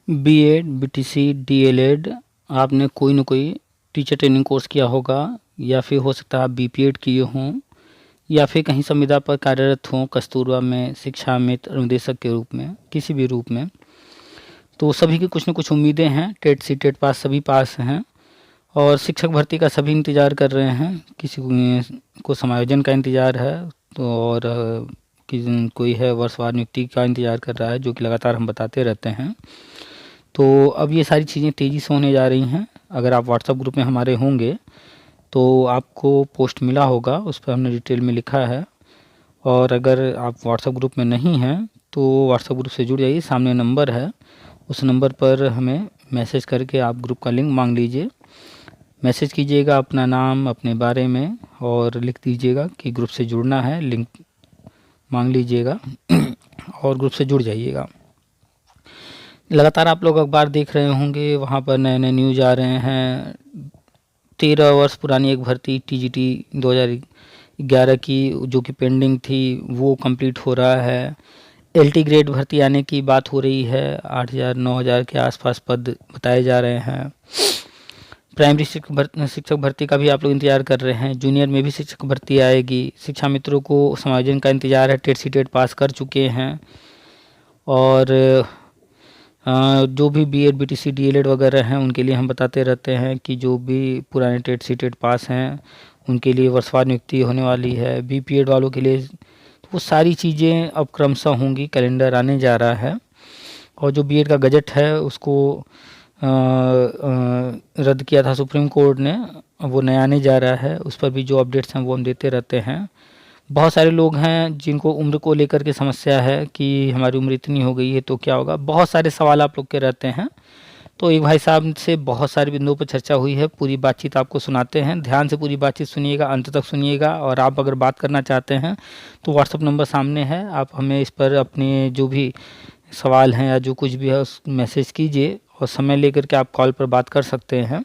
BEd, BTC, DElEd आपने कोई न कोई टीचर ट्रेनिंग कोर्स किया होगा, या फिर हो सकता है आप बीपीएड किए हों, या फिर कहीं संविदा पर कार्यरत हों, कस्तूरबा में शिक्षा मित्र अनुदेशक के रूप में, किसी भी रूप में। तो सभी की कुछ न कुछ उम्मीदें हैं। टेट सी टेट पास सभी पास हैं और शिक्षक भर्ती का सभी इंतज़ार कर रहे हैं। किसी को समायोजन का इंतज़ार है, तो और कोई है वर्षवार नियुक्ति का इंतज़ार कर रहा है, जो कि लगातार हम बताते रहते हैं। तो अब ये सारी चीज़ें तेज़ी से होने जा रही हैं। अगर आप व्हाट्सएप ग्रुप में हमारे होंगे तो आपको पोस्ट मिला होगा, उस पर हमने डिटेल में लिखा है। और अगर आप व्हाट्सएप ग्रुप में नहीं हैं तो व्हाट्सएप ग्रुप से जुड़ जाइए, सामने नंबर है, उस नंबर पर हमें मैसेज करके आप ग्रुप का लिंक मांग लीजिए। मैसेज कीजिएगा अपना नाम, अपने बारे में, और लिख दीजिएगा कि ग्रुप से जुड़ना है, लिंक मांग लीजिएगा और ग्रुप से जुड़ जाइएगा। लगातार आप लोग अखबार देख रहे होंगे, वहाँ पर नए नए न्यूज आ रहे हैं। 13 वर्ष पुरानी एक भर्ती टीजीटी 2011 की जो कि पेंडिंग थी, वो कंप्लीट हो रहा है। एलटी ग्रेड भर्ती आने की बात हो रही है, 8,000 9,000 के आसपास पद बताए जा रहे हैं। प्राइमरी शिक्षक भर्ती का भी आप लोग इंतजार कर रहे हैं। जूनियर में भी शिक्षक भर्ती आएगी। शिक्षा मित्रों को समायोजन का इंतजार है, टेट सी टेट पास कर चुके हैं। और जो भी बीएड, बीटीसी, डीएलएड वगैरह हैं, उनके लिए हम बताते रहते हैं कि जो भी पुराने टेट सी टेट पास हैं उनके लिए वर्षवार नियुक्ति होने वाली है। बीपीएड वालों के लिए वो सारी चीज़ें अब क्रमशः होंगी, कैलेंडर आने जा रहा है। और जो बीएड का गजट है उसको रद्द किया था सुप्रीम कोर्ट ने, वो नया आने जा रहा है। उस पर भी जो अपडेट्स हैं वो हम देते रहते हैं। बहुत सारे लोग हैं जिनको उम्र को लेकर के समस्या है कि हमारी उम्र इतनी हो गई है तो क्या होगा, बहुत सारे सवाल आप लोग के रहते हैं। तो एक भाई साहब से बहुत सारे बिंदुओं पर चर्चा हुई है, पूरी बातचीत आपको सुनाते हैं। ध्यान से पूरी बातचीत सुनिएगा, अंत तक सुनिएगा। और आप अगर बात करना चाहते हैं तो व्हाट्सअप नंबर सामने है, आप हमें इस पर अपने जो भी सवाल हैं या जो कुछ भी है उस मैसेज कीजिए, और समय लेकर के आप कॉल पर बात कर सकते हैं।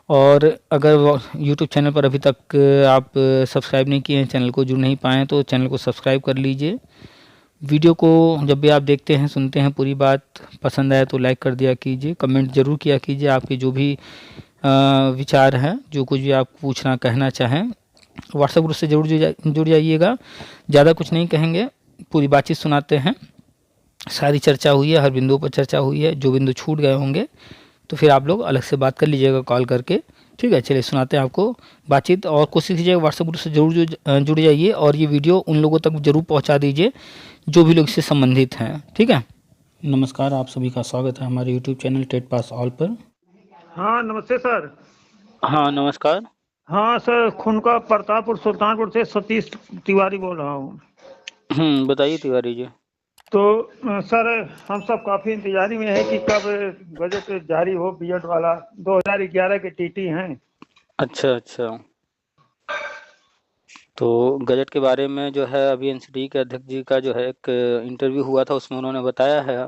और अगर यूट्यूब चैनल पर अभी तक आप सब्सक्राइब नहीं किए हैं, चैनल को जुड़ नहीं पाए, तो चैनल को सब्सक्राइब कर लीजिए। वीडियो को जब भी आप देखते हैं, सुनते हैं, पूरी बात पसंद आए तो लाइक कर दिया कीजिए, कमेंट ज़रूर किया कीजिए। आपके जो भी विचार हैं, जो कुछ भी आप पूछना कहना चाहें, व्हाट्सएप ग्रुप से जरूर जुड़ जाइएगा। ज़्यादा कुछ नहीं कहेंगे, पूरी बातचीत सुनाते हैं। सारी चर्चा हुई है, हर बिंदु पर चर्चा हुई है। जो बिंदु छूट गए होंगे तो फिर आप लोग अलग से बात कर लीजिएगा कॉल करके। ठीक है, चलिए सुनाते हैं आपको बातचीत। और कोशिश कीजिएगा व्हाट्सएप ग्रुप से जरूर जुड़ जाइए, और ये वीडियो उन लोगों तक जरूर पहुंचा दीजिए जो भी लोग इससे संबंधित हैं। ठीक है, नमस्कार, आप सभी का स्वागत है हमारे YouTube channel TET pass all पर। हाँ नमस्ते सर। हाँ नमस्कार। हाँ सर, खुनका प्रतापपुर सुल्तानपुर से सतीश तिवारी बोल रहा हूँ। बताइए तिवारी जी। तो सर, हम सब काफ़ी इंतजारी में है कि कब बजट जारी हो। बीएड वाला 2011 के टीटी हैं। अच्छा अच्छा, तो गजट के बारे में जो है अभी एनसीटी के अध्यक्ष जी का जो है एक इंटरव्यू हुआ था, उसमें उन्होंने बताया है।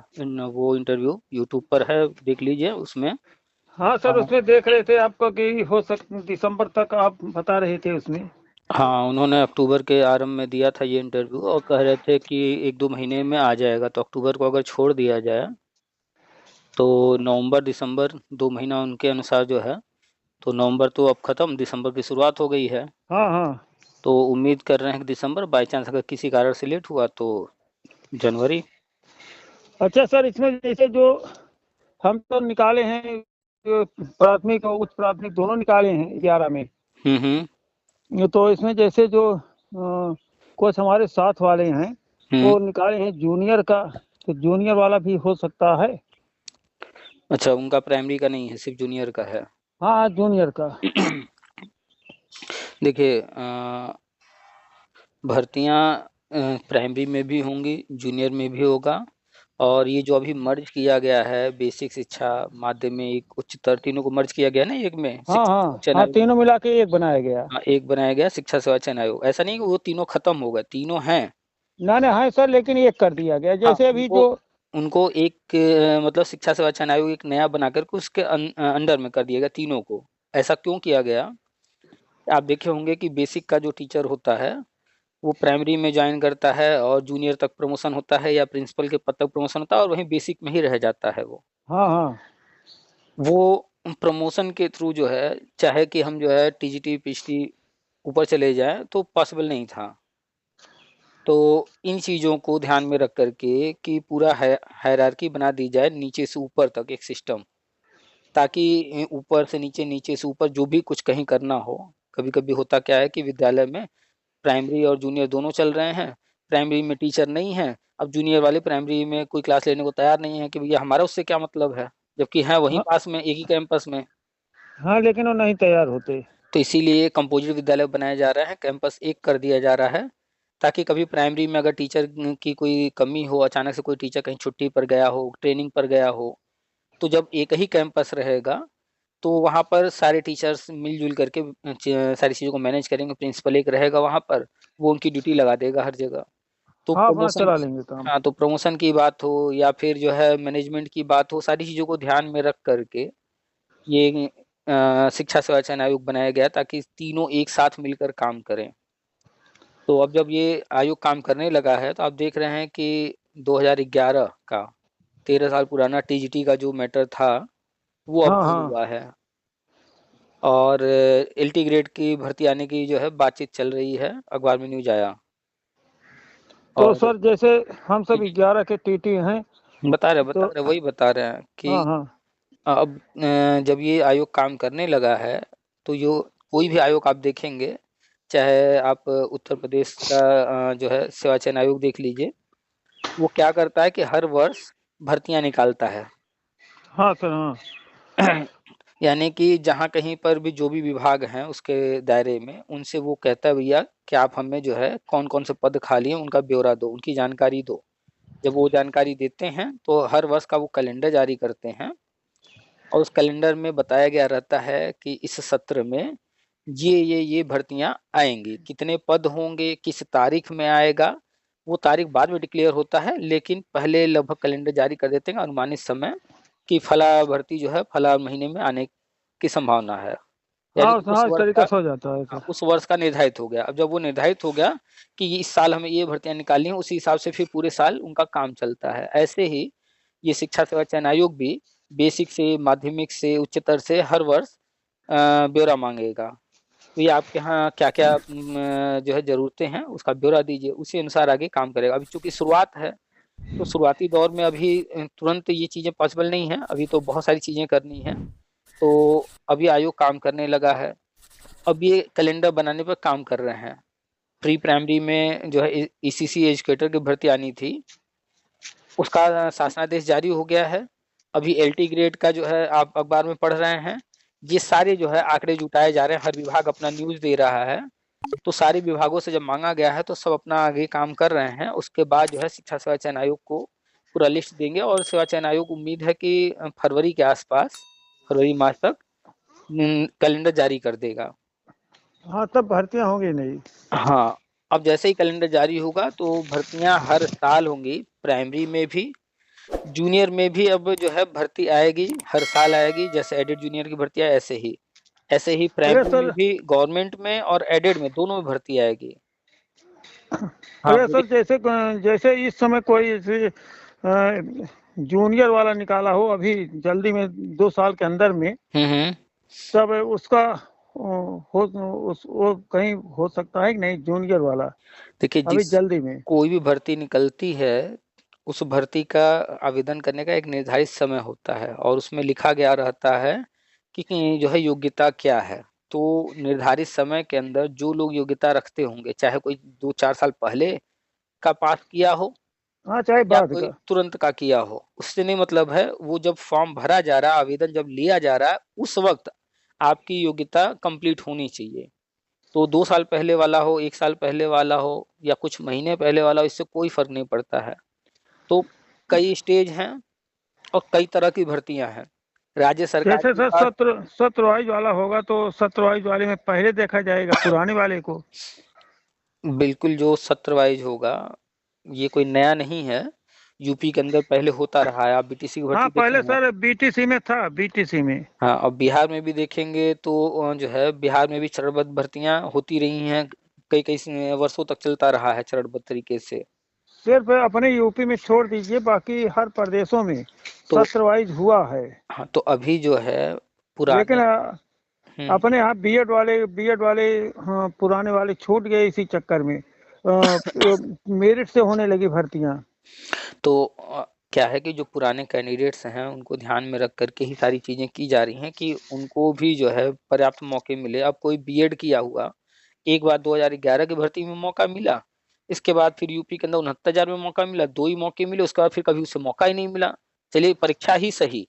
वो इंटरव्यू यूट्यूब पर है, देख लीजिए उसमें। हाँ सर, उसमें देख रहे थे आपका कि हो दिसंबर तक आप बता रहे थे उसमें। हाँ, उन्होंने अक्टूबर के आरंभ में दिया था ये इंटरव्यू, और कह रहे थे कि 1-2 महीने में आ जाएगा। तो अक्टूबर को अगर छोड़ दिया जाए तो नवंबर दिसंबर 2 महीना उनके अनुसार जो है, तो नवंबर तो अब ख़त्म, दिसंबर की शुरुआत हो गई है। हाँ हाँ। तो उम्मीद कर रहे हैं कि दिसंबर, बाई चांस अगर किसी कारण से लेट हुआ तो जनवरी। अच्छा सर, इसमें जैसे जो हम तो निकाले हैं, जो प्राथमिक और उच्च प्राथमिक दोनों निकाले हैं 11 में। तो इसमें जैसे जो कुछ हमारे साथ वाले हैं वो निकाले हैं जूनियर का, तो जूनियर वाला भी हो सकता है। अच्छा, उनका प्राइमरी का नहीं है, सिर्फ जूनियर का है। हाँ जूनियर का। देखिए, भर्तियां प्राइमरी में भी होंगी, जूनियर में भी होगा। और ये जो अभी मर्ज किया गया है, बेसिक शिक्षा, माध्यमिक, उच्चतर, तीनों को मर्ज किया गया ना एक में, हाँ शिक्षा हाँ सेवा चयन हाँ, आयोग में। तीनों मिला के एक बनाया गया। हाँ, एक बनाया गया शिक्षा सेवा चयन आयोग। ऐसा नहीं कि वो तीनों खत्म हो गए, तीनों हैं। ना ना, है सर, लेकिन एक कर दिया गया हाँ, जैसे अभी उनको जो। उनको एक मतलब शिक्षा सेवा चयन आयोग एक नया बना करके उसके अंडर में कर दिया गया तीनों को। ऐसा क्यों किया गया? आप देखे होंगे कि बेसिक का जो टीचर होता है वो प्राइमरी में ज्वाइन करता है और जूनियर तक प्रमोशन होता है या प्रिंसिपल के पद तक प्रमोशन होता है और वहीं बेसिक में ही रह जाता है वो। हाँ हाँ। वो प्रमोशन के थ्रू जो है, चाहे कि हम जो है टीजीटी पीएचडी ऊपर चले जाएं तो पॉसिबल नहीं था। तो इन चीज़ों को ध्यान में रख करके कि पूरा हायरार्की बना दी जाए नीचे से ऊपर तक एक सिस्टम, ताकि ऊपर से नीचे, नीचे से ऊपर जो भी कुछ कहीं करना हो। कभी कभी होता क्या है कि विद्यालय में प्राइमरी और जूनियर दोनों चल रहे हैं, प्राइमरी में टीचर नहीं है, अब जूनियर वाले प्राइमरी में कोई क्लास लेने को तैयार नहीं है कि भैया हमारा उससे क्या मतलब है, जबकि है वहीं हाँ पास में एक ही कैंपस में। हाँ, लेकिन वो नहीं तैयार होते। तो इसीलिए कंपोजिट विद्यालय बनाया जा रहा है, कैंपस एक कर दिया जा रहा है, ताकि कभी प्राइमरी में अगर टीचर की कोई कमी हो, अचानक से कोई टीचर कहीं छुट्टी पर गया हो, ट्रेनिंग पर गया हो, तो जब एक ही कैंपस रहेगा तो वहाँ पर सारे टीचर्स मिलजुल करके सारी चीज़ों को मैनेज करेंगे। प्रिंसिपल एक रहेगा वहाँ पर, वो उनकी ड्यूटी लगा देगा हर जगह। तो हाँ, अपना प्रमोशन, चला लेंगे काम। हाँ, तो प्रमोशन की बात हो या फिर जो है मैनेजमेंट की बात हो, सारी चीज़ों को ध्यान में रख करके ये शिक्षा सेवा चयन आयोग बनाया गया ताकि तीनों एक साथ मिलकर काम करें। तो अब जब ये आयोग काम करने लगा है तो आप देख रहे हैं कि 2011 का 13 साल पुराना टीजीटी का जो मैटर था वो अब हाँ हल हाँ। हुआ है और एलटी ग्रेड की भर्ती आने की जो है बातचीत चल रही है, अखबार में न्यूज आया। तो और सर जैसे हम सब 11 के टीटी हैं। बता तो रहे वही बता रहे हैं हाँ कि हाँ। अब जब ये आयोग काम करने लगा है तो यो कोई भी आयोग आप देखेंगे, चाहे आप उत्तर प्रदेश का जो है सेवा चयन आयोग देख लीजिए, वो क्या करता है कि हर वर्ष भर्तियां निकालता है। हाँ सर। हाँ यानी कि जहाँ कहीं पर भी जो भी विभाग हैं उसके दायरे में, उनसे वो कहता है भैया कि आप हमें जो है कौन कौन से पद खाली हैं उनका ब्यौरा दो, उनकी जानकारी दो। जब वो जानकारी देते हैं तो हर वर्ष का वो कैलेंडर जारी करते हैं और उस कैलेंडर में बताया गया रहता है कि इस सत्र में ये भर्तियां आएंगी, कितने पद होंगे, किस तारीख में आएगा, वो तारीख बाद में डिक्लेयर होता है, लेकिन पहले लगभग कैलेंडर जारी कर देते हैं अनुमानित समय कि फला भर्ती जो है फला महीने में आने की संभावना है। यानी हाँ कि हाँ, इस तरीका से हो जाता है सर। उस वर्ष का निर्धारित हो गया। अब जब वो निर्धारित हो गया कि इस साल हमें ये भर्तियां निकालनी है, उसी हिसाब से फिर पूरे साल उनका काम चलता है। ऐसे ही ये शिक्षा सेवा चयन आयोग भी बेसिक से, माध्यमिक से, उच्चतर से हर वर्ष ब्यौरा मांगेगा। तो ये आपके यहाँ क्या क्या जो है जरूरतें हैं उसका ब्यौरा दीजिए, उसी अनुसार आगे काम करेगा। अभी चूंकि शुरुआत है तो शुरुआती दौर में अभी तुरंत ये चीजें पॉसिबल नहीं है, अभी तो बहुत सारी चीजें करनी है। तो अभी आयोग काम करने लगा है, अब ये कैलेंडर बनाने पर काम कर रहे हैं। प्री प्राइमरी में जो है ईसीसी एजुकेटर की भर्ती आनी थी, उसका शासनादेश जारी हो गया है। अभी एलटी ग्रेड का जो है आप अखबार में पढ़ रहे हैं, ये सारे जो है आंकड़े जुटाए जा रहे हैं, हर विभाग अपना न्यूज दे रहा है। तो सारे विभागों से जब मांगा गया है तो सब अपना आगे काम कर रहे हैं। उसके बाद जो है शिक्षा सेवा चयन आयोग को पूरा लिस्ट देंगे और सेवा चयन आयोग उम्मीद है कि फरवरी के आसपास, फरवरी मार्च तक कैलेंडर जारी कर देगा। हाँ, तब भर्तियां होंगी नहीं। हाँ, अब जैसे ही कैलेंडर जारी होगा तो भर्तियां हर साल होंगी, प्राइमरी में भी, जूनियर में भी। अब जो है भर्ती आएगी, हर साल आएगी, जैसे एडेड जूनियर की भर्ती है ऐसे ही अरे प्राइमरी में सर। भी, गवर्नमेंट में और एडेड में दोनों में भर्ती आएगी। हाँ अरे बोलिए। सर, जैसे जैसे इस समय कोई जूनियर वाला निकाला हो अभी जल्दी में, 2 साल के अंदर में, हम्म। तब उसका हो वो कहीं हो सकता है कि नहीं, जूनियर वाला देखिए, अभी जिस जल्दी में? कोई भी भर्ती निकलती है उस भर्ती का आवेदन करने का एक निर्धारित समय होता है और उसमें लिखा गया रहता है कि जो है योग्यता क्या है। तो निर्धारित समय के अंदर जो लोग योग्यता रखते होंगे, चाहे कोई 2-4 साल पहले का पास किया हो हाँ, चाहे या बाद कोई का। तुरंत का किया हो, उससे नहीं मतलब है। वो जब फॉर्म भरा जा रहा है, आवेदन जब लिया जा रहा है, उस वक्त आपकी योग्यता कंप्लीट होनी चाहिए। तो 2 साल पहले वाला हो, 1 साल पहले वाला हो या कुछ महीने पहले वाला हो, इससे कोई फर्क नहीं पड़ता है। तो कई स्टेज हैं और कई तरह की भर्तियां हैं। राज्य सरकार जैसे के सर पास सत्र वाइज वाला होगा तो सत्र वाइज वाले में पहले देखा जाएगा पुराने वाले को। बिल्कुल जो सत्र वाइज होगा, ये कोई नया नहीं है, यूपी के अंदर पहले होता रहा है। आप बीटीसी की हाँ, भर्ती देखे पहले हैं। सर बीटीसी में था, बीटीसी में। हाँ, और बिहार में भी देखेंगे तो जो है बिहार में भी चरणबद्ध भर्तियां होती रही हैं कई कई वर्षों तक चलता रहा है चरणबद्ध तरीके से। सिर्फ अपने यूपी में छोड़ दीजिए, बाकी हर प्रदेशों में तो सत्र वाइज हुआ है। हाँ, तो अभी जो है लेकिन पुराने अपने यहाँ बीएड वाले हाँ, पुराने वाले छूट गए इसी चक्कर में। मेरिट से होने लगी भर्तियां। तो क्या है कि जो पुराने कैंडिडेट्स हैं उनको ध्यान में रख करके ही सारी चीजें की जा रही हैं कि उनको भी जो है पर्याप्त मौके मिले। अब कोई बीएड किया हुआ, एक बार 2011 की भर्ती में मौका मिला, इसके बाद फिर यूपी के अंदर 69,000 में मौका मिला, 2 ही मौके मिले, उसके बाद फिर कभी उसे मौका ही नहीं मिला। चलिए परीक्षा ही सही,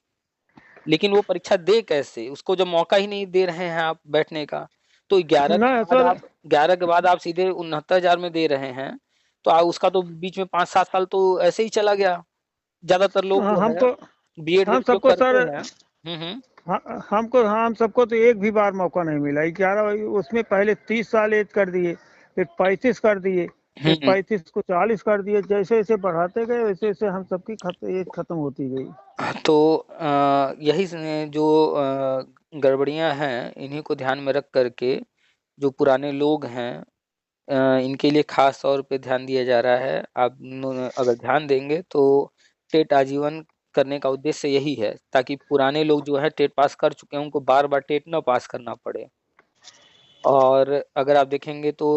लेकिन वो परीक्षा दे कैसे, उसको जब मौका ही नहीं दे रहे हैं आप बैठने का। तो 11 ना के बाद सर, आप 11 के बाद आप सीधे 69,000 में दे रहे हैं, तो उसका तो बीच में 5-7 साल तो ऐसे ही चला गया। ज्यादातर लोग जो है हमको बीएड हम जो सबको करते सर, हैं। हम सबको तो एक भी बार मौका नहीं मिला। 11 उसमें पहले 30 साल एज कर दिए, फिर 35 कर दिए, फिर हम्म 35 को 40 कर दिए। जैसे जैसे बढ़ाते गए वैसे वैसे हम सबकी एज खत्म होती गई। तो यही जो गड़बड़ियां हैं, इन्हीं को ध्यान में रख करके जो पुराने लोग हैं, इनके लिए खास तौर पे ध्यान दिया जा रहा है। आप अगर ध्यान देंगे तो टेट आजीवन करने का उद्देश्य यही है, ताकि पुराने लोग जो है टेट पास कर चुके हैं उनको बार बार टेट न पास करना पड़े। और अगर आप देखेंगे तो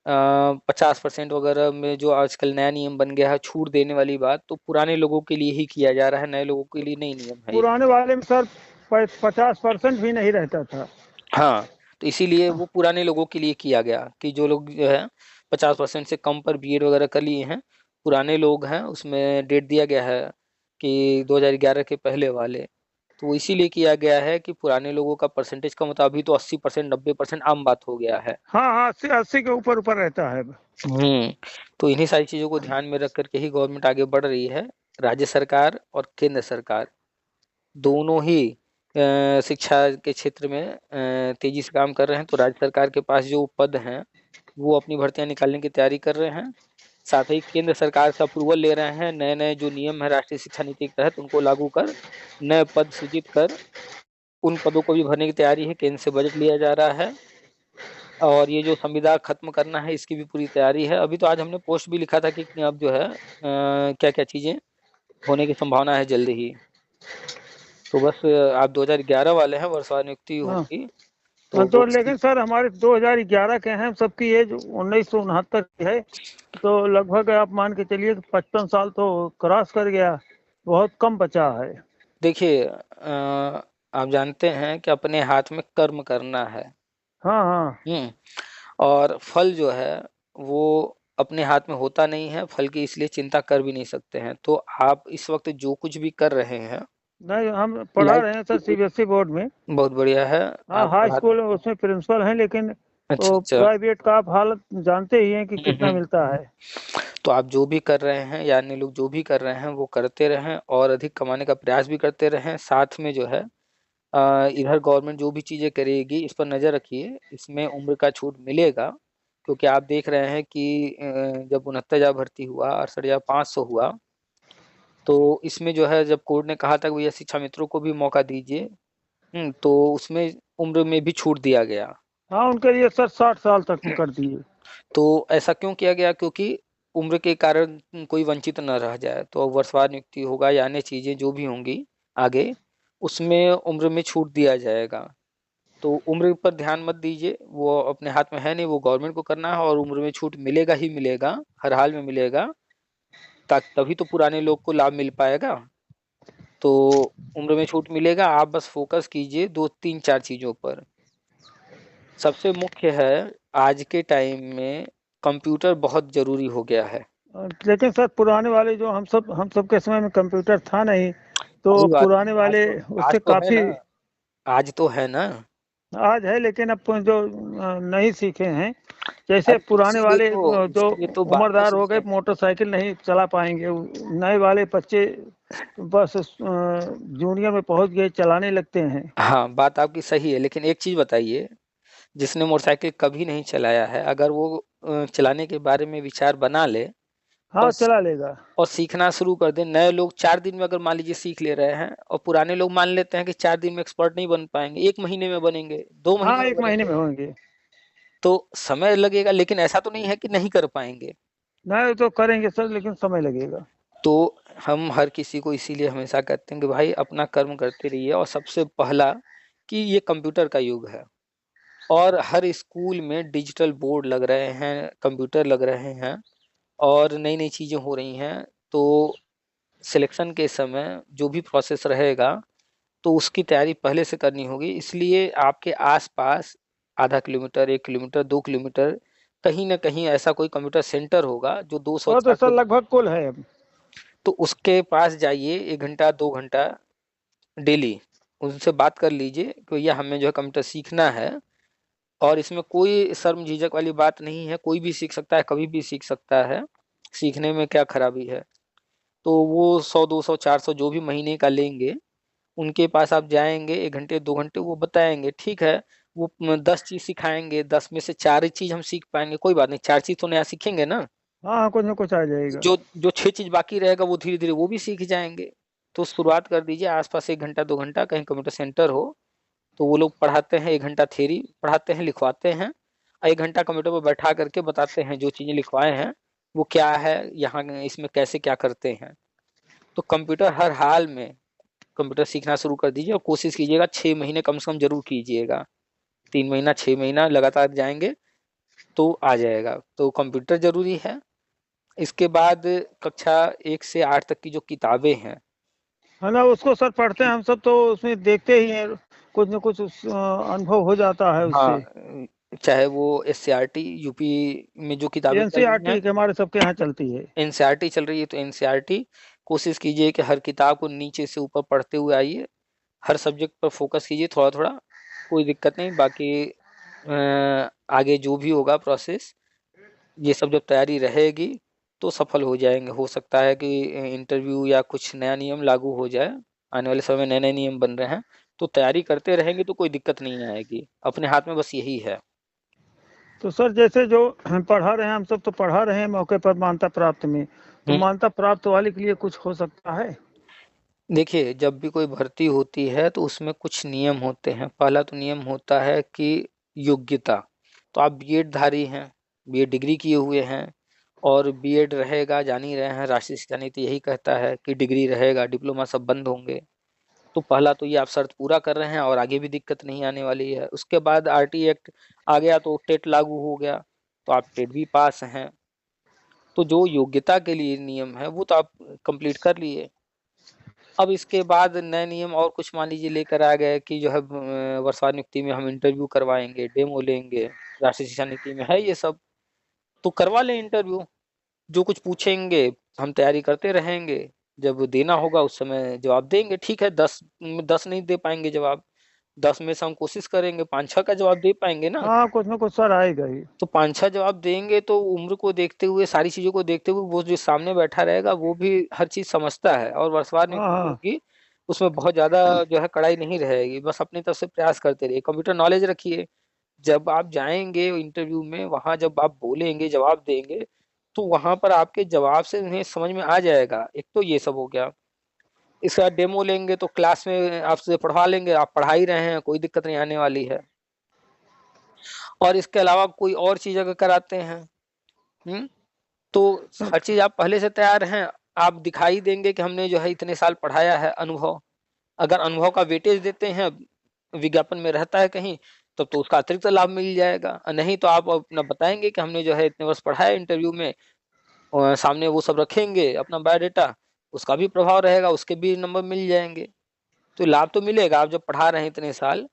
50% वगैरह में जो आजकल नया नियम बन गया है छूट देने वाली बात, तो पुराने लोगों के लिए ही किया जा रहा है, नए लोगों के लिए नहीं नियम है ये। पुराने वाले में सर 50% भी नहीं रहता था। हाँ, तो इसीलिए वो पुराने लोगों के लिए किया गया कि जो लोग जो है 50% से कम पर बीएड वगैरह कर लिए हैं, पुराने लोग हैं, उसमें डेट दिया गया है कि 2011 के पहले वाले। तो इसीलिए किया गया है कि पुराने लोगों का परसेंटेज कम होता, अभी तो 80% 90% आम बात हो गया है। हाँ हाँ, 80 के ऊपर ऊपर रहता है। हम्म तो इन्हीं सारी चीजों को ध्यान में रख करके ही गवर्नमेंट आगे बढ़ रही है। राज्य सरकार और केंद्र सरकार दोनों ही शिक्षा के क्षेत्र में तेजी से काम कर रहे हैं। तो राज्य सरकार के पास जो पद हैं वो अपनी भर्तियां निकालने की तैयारी कर रहे हैं, साथ ही केंद्र सरकार से अप्रूवल ले रहे हैं, नए नए जो नियम है राष्ट्रीय शिक्षा नीति के तहत उनको लागू कर नए पद सृजित कर उन पदों को भी भरने की तैयारी है। केंद्र से बजट लिया जा रहा है, और ये जो संविदा खत्म करना है इसकी भी पूरी तैयारी है। अभी तो आज हमने पोस्ट भी लिखा था कि अब जो है क्या क्या चीजें होने की संभावना है जल्दी ही। तो बस आप 2011 वाले हैं, वर्षवार नियुक्ति हाँ होगी तो हाँ, तो लेकिन सर हमारे 2011 के हैं, सबकी एज 1969 की है। तो लगभग आप मान के चलिए कि 55 साल तो क्रॉस कर गया, बहुत कम बचा है। देखिए आप जानते हैं कि अपने हाथ में कर्म करना है। हाँ हाँ हम्म और फल जो है वो अपने हाथ में होता नहीं है, फल की इसलिए चिंता कर भी नहीं सकते हैं। तो आप इस वक्त जो कुछ भी कर रहे हैं, नहीं, हम पढ़ा रहे हैं लाइफ सर सीबीएसई बोर्ड में। बहुत बढ़िया है। हाँ, आपके हाई हाथ स्कूल उसमें प्रिंसिपल हैं, लेकिन अच्छा तो अच्छा। प्राइवेट का आप हालत जानते ही हैं कि कितना हम्म। मिलता है। तो आप जो भी कर रहे हैं या अन्य लोग जो भी कर रहे हैं वो करते रहें और अधिक कमाने का प्रयास भी करते रहें। साथ में जो है इधर गवर्नमेंट जो भी चीजें करेगी इस पर नजर रखिए, इसमें उम्र का छूट मिलेगा। क्योंकि आप देख रहे हैं कि जब 69,000 भर्ती हुआ, 68,500 हुआ, तो इसमें जो है जब कोर्ट ने कहा था कि भैया शिक्षा मित्रों को भी मौका दीजिए, तो उसमें उम्र में भी छूट दिया गया। हाँ, उनके लिए सर 60 साल तक कर दिए। तो ऐसा क्यों किया गया? क्योंकि उम्र के कारण कोई वंचित न रह जाए। तो वर्षवार नियुक्ति होगा या अन्य चीजें जो भी होंगी आगे, उसमें उम्र में छूट दिया जाएगा। तो उम्र पर ध्यान मत दीजिए, वो अपने हाथ में है नहीं, वो गवर्नमेंट को करना है, और उम्र में छूट मिलेगा ही मिलेगा, हर हाल में मिलेगा। तभी तो पुराने लोग को लाभ मिल पाएगा। तो उम्र में छूट मिलेगा, आप बस फोकस कीजिए 2-3-4 चीजों पर। सबसे मुख्य है आज के टाइम में कंप्यूटर बहुत जरूरी हो गया है। लेकिन सर पुराने वाले जो हम सब के समय में कंप्यूटर था नहीं, तो कोई बात पुराने नहीं, वाले आज उससे तो है काफी। ना, आज तो है ना। आज है, लेकिन अब जो नहीं सीखे हैं, जैसे अरे पुराने वाले जो इसीलिए तो बात को उम्रदार हो गए, समझे। मोटरसाइकिल नहीं चला पाएंगे। नए वाले बच्चे बस जूनियर में पहुंच गए, चलाने लगते हैं। हाँ, बात आपकी सही है, लेकिन एक चीज बताइए, जिसने मोटरसाइकिल कभी नहीं चलाया है, अगर वो चलाने के बारे में विचार बना ले और हाँ, चला लेगा। और सीखना शुरू कर दे। नए लोग 4 दिन में अगर मान लीजिए सीख ले रहे हैं, और पुराने लोग मान लेते हैं कि 4 दिन में एक्सपर्ट नहीं बन पाएंगे, 1 महीने में बनेंगे, 2 महीने हाँ, में एक महीने बनेंगे। में होंगे। तो समय लगेगा, लेकिन ऐसा तो नहीं है कि नहीं कर पाएंगे। नहीं तो करेंगे सर, लेकिन समय लगेगा। तो हम हर किसी को इसीलिए हमेशा कहते हैं कि भाई अपना कर्म करते रहिए। और सबसे पहला कि ये कंप्यूटर का युग है और हर स्कूल में डिजिटल बोर्ड लग रहे हैं, कंप्यूटर लग रहे हैं और नई नई चीज़ें हो रही हैं। तो सिलेक्शन के समय जो भी प्रोसेस रहेगा तो उसकी तैयारी पहले से करनी होगी। इसलिए आपके आसपास आधा किलोमीटर, 1 किलोमीटर, 2 किलोमीटर कहीं ना कहीं ऐसा कोई कंप्यूटर सेंटर होगा जो 200 और तो सर 400। लगभग कुल है अब। तो उसके पास जाइए, 1 घंटा 2 घंटा डेली उनसे बात कर लीजिए कि भैया हमें जो है कंप्यूटर सीखना है। और इसमें कोई शर्म झिझक वाली बात नहीं है, कोई भी सीख सकता है, कभी भी सीख सकता है। सीखने में क्या खराबी है। तो वो 100 200 400 जो भी महीने का लेंगे उनके पास आप जाएंगे, 1 घंटे 2 घंटे वो बताएंगे, ठीक है। वो 10 चीज सिखाएंगे, 10 में से 4 ही चीज हम सीख पाएंगे, कोई बात नहीं, 4 चीज तो नया सीखेंगे ना। हाँ हाँ, कुछ ना कुछ आ जाएगा। जो जो 6 चीज बाकी रहेगा वो धीरे धीरे वो भी सीख जाएंगे। तो शुरुआत कर दीजिए, आसपास 1 घंटा 2 घंटा कहीं कंप्यूटर सेंटर हो तो वो लोग पढ़ाते हैं। 1 घंटा थ्योरी पढ़ाते हैं, लिखवाते हैं और 1 घंटा कंप्यूटर पर बैठा करके बताते हैं जो चीजें लिखवाए हैं वो क्या है, यहाँ इसमें कैसे क्या करते हैं। तो कंप्यूटर हर हाल में कंप्यूटर सीखना शुरू कर दीजिए और कोशिश कीजिएगा 6 महीने कम से कम जरूर कीजिएगा। 3 महीना 6 महीना लगातार जाएंगे तो आ जाएगा। तो कंप्यूटर जरूरी है। इसके बाद कक्षा 1 से 8 तक की जो किताबें हैं, है ना, उसको सर पढ़ते हैं हम सब, तो उसमें देखते ही हैं, कुछ ना कुछ अनुभव हो जाता है उससे। हाँ, चाहे वो SCRT यूपी में जो किताबें चल रही हैं, एनसीईआरटी के हमारे सबके यहाँ चलती है। NCERT चल रही है तो NCERT कोशिश कीजिए कि हर किताब को नीचे से ऊपर पढ़ते हुए आइए। हर सब्जेक्ट पर फोकस कीजिए थोड़ा थोड़ा, कोई दिक्कत नहीं। बाकी आगे जो भी होगा प्रोसेस, ये सब जब तैयारी रहेगी तो सफल हो जाएंगे। हो सकता है कि इंटरव्यू या कुछ नया नियम लागू हो जाए, आने वाले समय में नए नए नियम बन रहे हैं। तो तैयारी करते रहेंगे तो कोई दिक्कत नहीं आएगी, अपने हाथ में बस यही है। तो सर जैसे जो हम पढ़ा रहे हैं, हम सब तो पढ़ा रहे हैं मौके पर मान्यता प्राप्त में, तो हम्म। मान्यता प्राप्त वाले के लिए कुछ हो सकता है? देखिए, जब भी कोई भर्ती होती है तो उसमें कुछ नियम होते हैं। पहला तो नियम होता है कि योग्यता। तो आप बीएड धारी हैं, बीएड डिग्री किए हुए हैं और बीएड रहेगा, जान ही रहे हैं राष्ट्रीय शिक्षा नीति यही कहता है कि डिग्री रहेगा, डिप्लोमा सब बंद होंगे। तो पहला तो ये आप शर्त पूरा कर रहे हैं और आगे भी दिक्कत नहीं आने वाली है। उसके बाद आरटी एक्ट आ गया तो टेट लागू हो गया, तो आप टेट भी पास हैं। तो जो योग्यता के लिए नियम है वो तो आप कंप्लीट कर लिए। अब इसके बाद नए नियम और कुछ मान लीजिए लेकर आ गए कि जो है वर्षवार नियुक्ति में हम इंटरव्यू करवाएंगे, डेमो लेंगे, राष्ट्रीय शिक्षा नीति में है ये सब। तो करवा लें इंटरव्यू, जो कुछ पूछेंगे हम तैयारी करते रहेंगे, जब देना होगा उस समय जवाब देंगे। ठीक है, 10 नहीं दे पाएंगे जवाब, 10 में से हम कोशिश करेंगे 5 6 का जवाब दे पाएंगे ना। हाँ, कुछ ना कुछ सर आएगा ही। तो 5 6 जवाब देंगे तो उम्र को देखते हुए, सारी चीजों को देखते हुए, वो जो सामने बैठा रहेगा वो भी हर चीज समझता है। और वर्षवार हाँ नियुक्ति हाँ। होगी उसमें बहुत ज्यादा जो है कड़ाई नहीं रहेगी, बस अपनी तरफ से प्रयास करते रहिए, कंप्यूटर नॉलेज रखिए। जब आप जाएंगे इंटरव्यू में, वहां जब आप बोलेंगे जवाब देंगे तो वहां पर आपके जवाब से उन्हें समझ में आ जाएगा। एक तो ये सब हो गया। इसके बाद डेमो लेंगे तो क्लास में आपसे पढ़वा लेंगे, आप पढ़ा ही रहे हैं, कोई दिक्कत नहीं आने वाली है। और इसके अलावा कोई और चीज अगर कराते हैं, तो हर चीज आप पहले से तैयार हैं। आप दिखाई देंगे कि हमने जो है इतने साल पढ़ाया है, अनुभव। अगर अनुभव का वेटेज देते हैं, विज्ञापन में रहता है कहीं, तब तो उसका अतिरिक्त लाभ मिल जाएगा। और नहीं तो आप अपना बताएंगे कि हमने जो है इतने वर्ष पढ़ाया इंटरव्यू में, और सामने वो सब रखेंगे अपना बायोडेटा, उसका भी प्रभाव रहेगा, उसके भी नंबर मिल जाएंगे। तो लाभ तो मिलेगा, आप जब पढ़ा रहे हैं इतने साल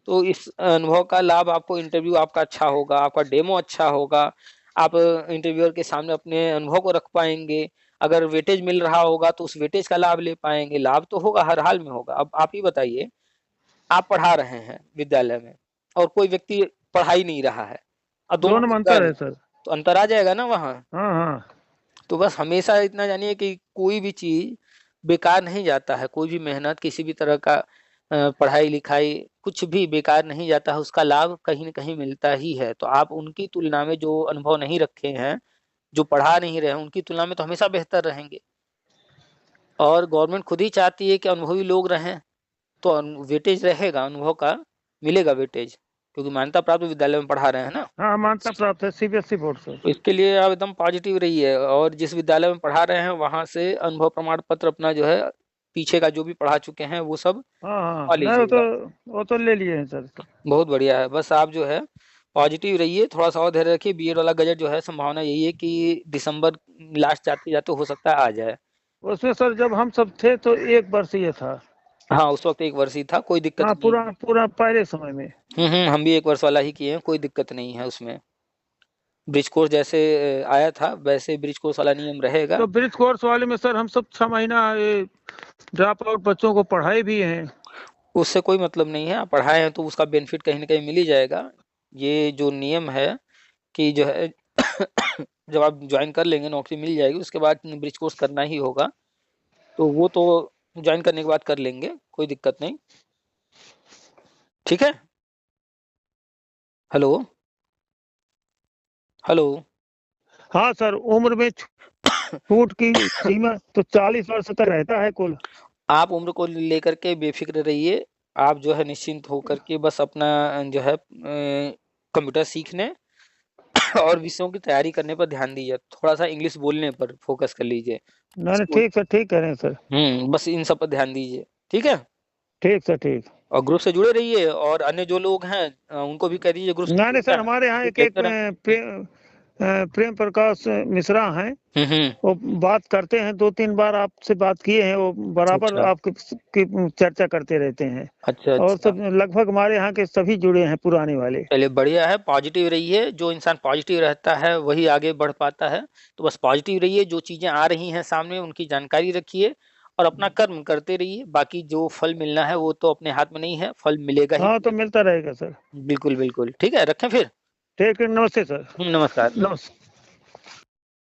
तो इस अनुभव का लाभ आपको, इंटरव्यू आपका अच्छा होगा, आपका डेमो अच्छा होगा, आप इंटरव्यूअर के सामने अपने अनुभव को रख पाएंगे। अगर वेटेज मिल रहा होगा तो उस वेटेज का लाभ ले पाएंगे। लाभ तो होगा, हर हाल में होगा। अब आप ही बताइए, आप पढ़ा रहे हैं विद्यालय में और कोई व्यक्ति पढ़ा ही नहीं रहा है, और दोनों दोनों में को अंतर ज्ञान है है, सर। तो अंतर आ जाएगा ना वहाँ। हाँ हाँ। तो बस हमेशा इतना जानिए कि कोई भी चीज बेकार नहीं जाता है, कोई भी मेहनत, किसी भी तरह का पढ़ाई लिखाई, कुछ भी बेकार नहीं जाता है, उसका लाभ कहीं न कहीं मिलता ही है। तो आप उनकी तुलना में जो अनुभव नहीं रखे हैं, जो पढ़ा नहीं रहे हैं, उनकी तुलना में तो हमेशा बेहतर रहेंगे। और गवर्नमेंट खुद ही चाहती है कि अनुभवी लोग रहें, तो वेटेज रहेगा, अनुभव का मिलेगा वेटेज, क्योंकि मान्यता प्राप्त विद्यालय में पढ़ा रहे हैं ना। हाँ, मान्यता प्राप्त है, सीबीएसई बोर्ड से। तो इसके लिए आप एकदम पॉजिटिव रहिए, और जिस विद्यालय में पढ़ा रहे हैं वहां से अनुभव प्रमाण पत्र अपना जो है पीछे का जो भी पढ़ा चुके हैं वो सब हाँ हाँ, पा नहीं लीजिएगा। वो तो ले लिए हैं सर। बहुत बढ़िया है, बस आप जो है पॉजिटिव रहिए, थोड़ा सा और धैर्य रखिए। बीएड वाला गजट जो है संभावना यही है कि दिसंबर लास्ट जाते जाते हो सकता है आ जाए। उसमें सर जब हम सब थे तो 1 वर्ष ये था। हाँ, उस वक्त 1 वर्ष ही था, कोई दिक्कत हाँ, नहीं है। पूरा पहले समय में। हम भी 1 वर्ष वाला ही किए हैं, कोई दिक्कत नहीं है उसमें। ब्रिज कोर्स जैसे आया था वैसे ब्रिज कोर्स वाला नियम रहेगा। तो ब्रिज कोर्स वाले में सर हम सब 6 महीना ड्रॉप आउट बच्चों को पढ़ाए भी हैं। उससे कोई मतलब नहीं है, आप पढ़ाए हैं तो उसका बेनिफिट कहीं ना कहीं मिल ही जाएगा। ये जो नियम है कि जो है जब आप ज्वाइन कर लेंगे नौकरी मिल जाएगी, उसके बाद ब्रिज कोर्स करना ही होगा, तो वो तो ज्वाइन करने के बाद कर लेंगे, कोई दिक्कत नहीं। ठीक है। Hello hello. हाँ सर, उम्र में छूट की सीमा तो 40 वर्ष तक रहता है कुल। आप उम्र को लेकर के बेफिक्र रहिए, आप जो है निश्चिंत होकर के बस अपना जो है कंप्यूटर सीखने और विषयों की तैयारी करने पर ध्यान दीजिए, थोड़ा सा इंग्लिश बोलने पर फोकस कर लीजिए। नहीं ठीक सर, ठीक कह रहे हैं सर। बस इन सब पर ध्यान दीजिए, ठीक है। ठीक सर, ठीक। और ग्रुप से जुड़े रहिए, और अन्य जो लोग हैं उनको भी कह दीजिए ग्रुप से नहीं सर, हमारे यहाँ एक प्रेम प्रकाश मिश्रा हैं, वो बात करते हैं, 2-3 बार आपसे बात किए हैं, वो बराबर अच्छा। आपकी चर्चा करते रहते हैं। अच्छा और अच्छा। सब लगभग हमारे यहाँ के सभी जुड़े हैं, पुराने वाले। चलिए बढ़िया है, पॉजिटिव रहिए, जो इंसान पॉजिटिव रहता है वही आगे बढ़ पाता है। तो बस पॉजिटिव रहिए, जो चीजें आ रही हैं सामने उनकी जानकारी रखिए और अपना कर्म करते रहिए। बाकी जो फल मिलना है वो तो अपने हाथ में नहीं है, फल मिलेगा ही हाँ, तो मिलेगा। मिलता रहेगा सर। बिल्कुल बिल्कुल, ठीक है, रखें फिर। ठीक है, नमस्ते सर। नमस्कार। नमस्ते।